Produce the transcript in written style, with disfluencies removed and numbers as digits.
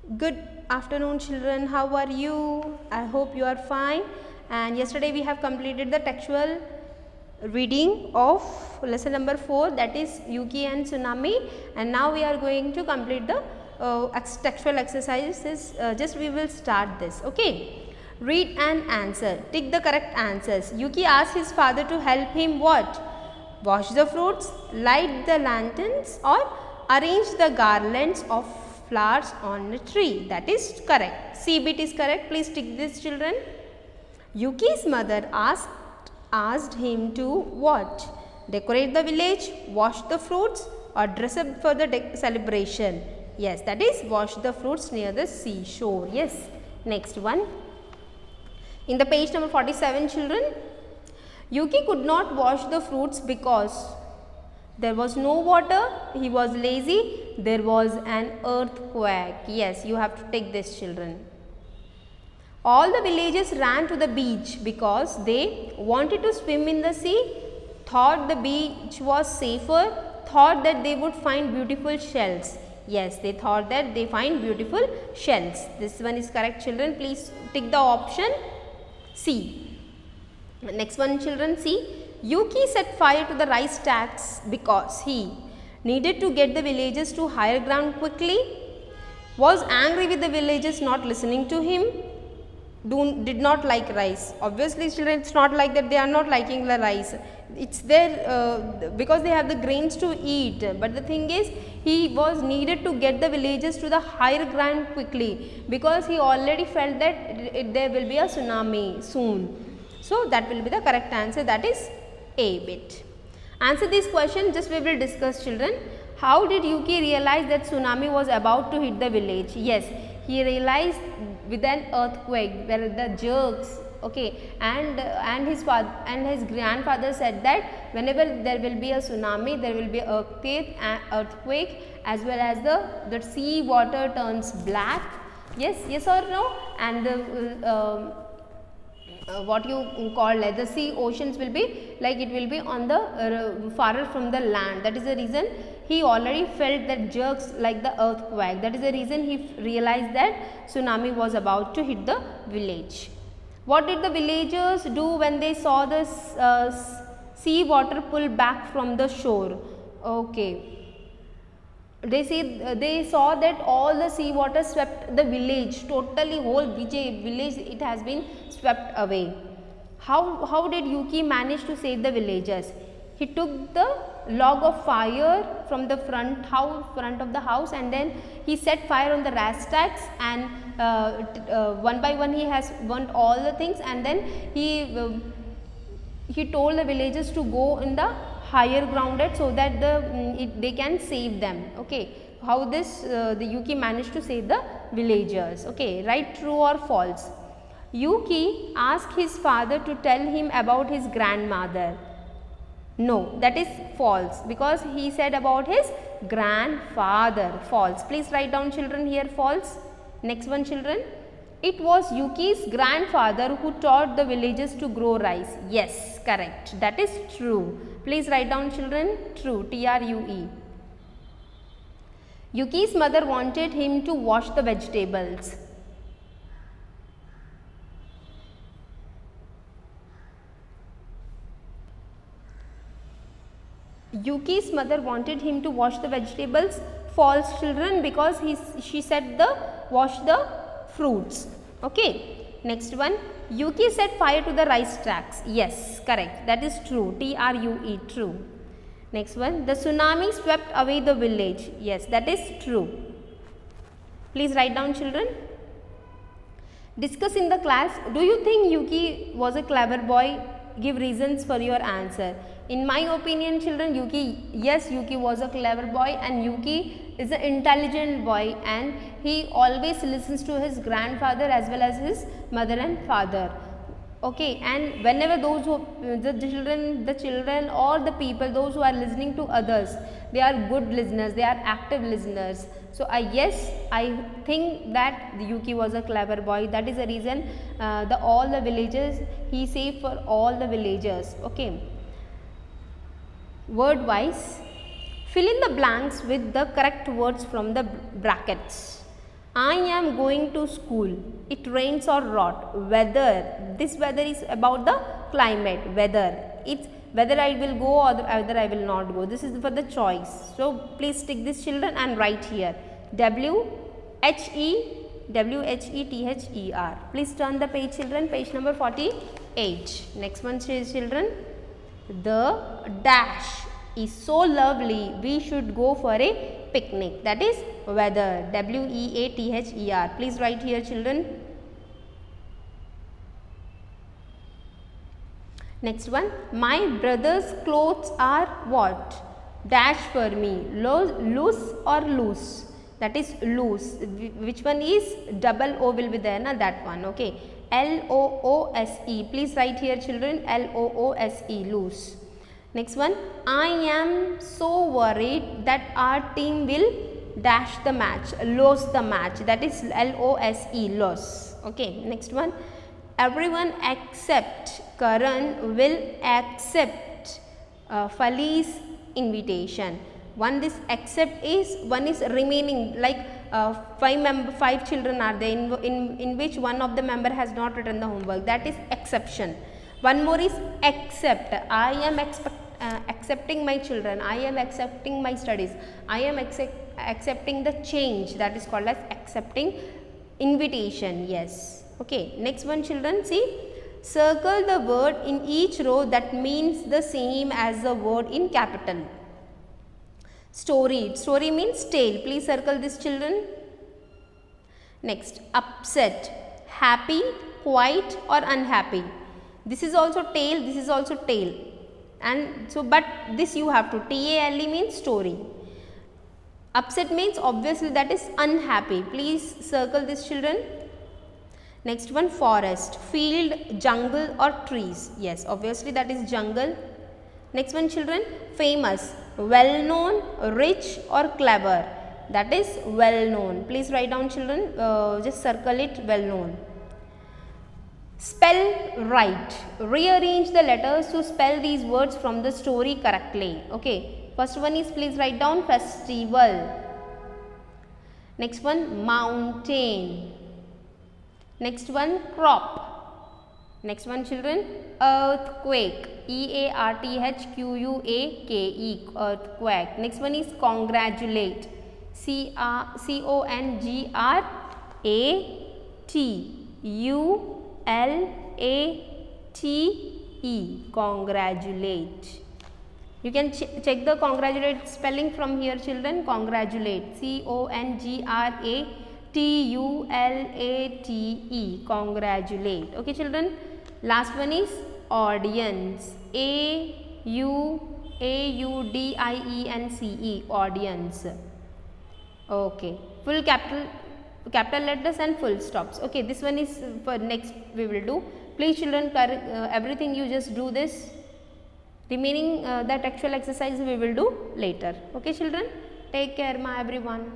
Good afternoon children, how are you? I hope you are fine. And yesterday we have completed the textual reading of lesson number 4, that is Yuki and Tsunami, and now we are going to complete the textual exercises. Just we will start this. Okay. Read and answer. Tick the correct answers. Yuki asked his father to help him what? Wash the fruits, light the lanterns, or arrange the garlands of flowers on a tree. That is correct. C bit is correct. Please tick this children. Yuki's mother asked him to what? Decorate the village, wash the fruits, or dress up for the celebration. Yes, that is wash the fruits near the seashore. Yes. Next one. In the page number 47 children, Yuki could not wash the fruits because there was no water, he was lazy, there was an earthquake. Yes, you have to take this children. All the villagers ran to the beach because they wanted to swim in the sea, thought the beach was safer, thought that they would find beautiful shells. Yes, they thought that they find beautiful shells. This one is correct children. Please tick the option C. Next one children, see. Yuki set fire to the rice stacks because he needed to get the villagers to higher ground quickly, was angry with the villagers not listening to him, did not like rice. Obviously children, it's not like that they are not liking the rice. It's there because they have the grains to eat. But the thing is, he was needed to get the villagers to the higher ground quickly because he already felt that there will be a tsunami soon. So that will be the correct answer, that is A bit. Answer this question, just we will discuss children. How did Yuki realize that tsunami was about to hit the village? Yes, he realized with an earthquake, there are the jerks, okay, and his father and his grandfather said that whenever there will be a tsunami, there will be an earthquake as well as the sea water turns black. Yes, yes or no? And the what you call the sea oceans will be like it will be on the farther from the land. That is the reason he already felt that jerks like the earthquake. That is the reason he realized that tsunami was about to hit the village. What did the villagers do when they saw the sea water pull back from the shore? Okay. They saw that all the sea water swept the village, totally whole village it has been swept away. How did Yuki manage to save the villagers? He took the log of fire from the front of the house, and then he set fire on the rice stacks, and one by one he has burnt all the things, and then he told the villagers to go in the higher grounded so that they can save them. Okay, how this the Yuki managed to save the villagers. Okay, write true or false. Yuki asked his father to tell him about his grandmother. No, that is false because he said about his grandfather. False. Please write down children here false. Next one children. It was Yuki's grandfather who taught the villagers to grow rice. Yes, correct. That is true. Please write down children. True. True. Yuki's mother wanted him to wash the vegetables. Yuki's mother wanted him to wash the vegetables. False children, because she said wash the fruits. Okay. Next one. Yuki set fire to the rice stacks. Yes, correct. That is true. True. True. Next one. The tsunami swept away the village. Yes, that is true. Please write down children. Discuss in the class. Do you think Yuki was a clever boy? Give reasons for your answer. In my opinion children, Yuki was a clever boy, and Yuki is an intelligent boy, and he always listens to his grandfather as well as his mother and father. Okay, and whenever those who the children or the people, those who are listening to others, they are good listeners, they are active listeners. So I think that Yuki was a clever boy. That is the reason all the villagers he saved for all the villagers. Okay. Word wise, fill in the blanks with the correct words from the brackets. I am going to school. It rains or not. Weather. This weather is about the climate. Weather. It's whether I will go or whether I will not go. This is for the choice. So please stick this, children, and write here. WHETHER. Please turn the page, children. Page number 48. Next one, children. The dash is so lovely. We should go for a picnic. That is weather. WEATHER. Please write here, children. Next one, my brother's clothes are what? Dash for me. Loose or loose? That is loose. Which one is? Double O will be there, na? That one. Okay. LOOSE. Please write here, children. LOOSE. Loose. Next one, I am so worried that our team will dash the match. Lose the match. That is LOSE. Lose. Okay. Next one, everyone except Karan will accept Fali's invitation. One this accept is, one is remaining, like five children are there in which one of the member has not written the homework. That is exception. One more is accept. I am accepting my children. I am accepting my studies. I am accepting the change. That is called as accepting invitation. Yes. Okay. Next one, children, see. Circle the word in each row that means the same as the word in capital. Story. Story means tale. Please circle this, children. Next, upset. Happy, quiet or unhappy. This is also tale. This is also tale. And so, but this you have to. TALE means story. Upset means obviously that is unhappy. Please circle this, children. Next one, forest, field, jungle or trees. Yes, obviously that is jungle. Next one, children, famous, well known, rich or clever. That is well known. Please write down, children, just circle it, well known. Spell right. Rearrange the letters to spell these words from the story correctly. Okay. First one is, please write down festival. Next one, mountain. Next one, crop. Next one, children, earthquake. EARTHQUAKE. Earthquake. Next one is congratulate. CONGRATULATE. Congratulate. You can check the congratulate spelling from here, children. Congratulate. CONGRATULATE. Congratulate. Okay, children. Last one is audience. AUDIENCE. Audience. Okay. Full capital letters and full stops. Okay, this one is for next we will do. Please, children, everything you just do this. Remaining that actual exercise we will do later. Okay, children. Take care, my everyone.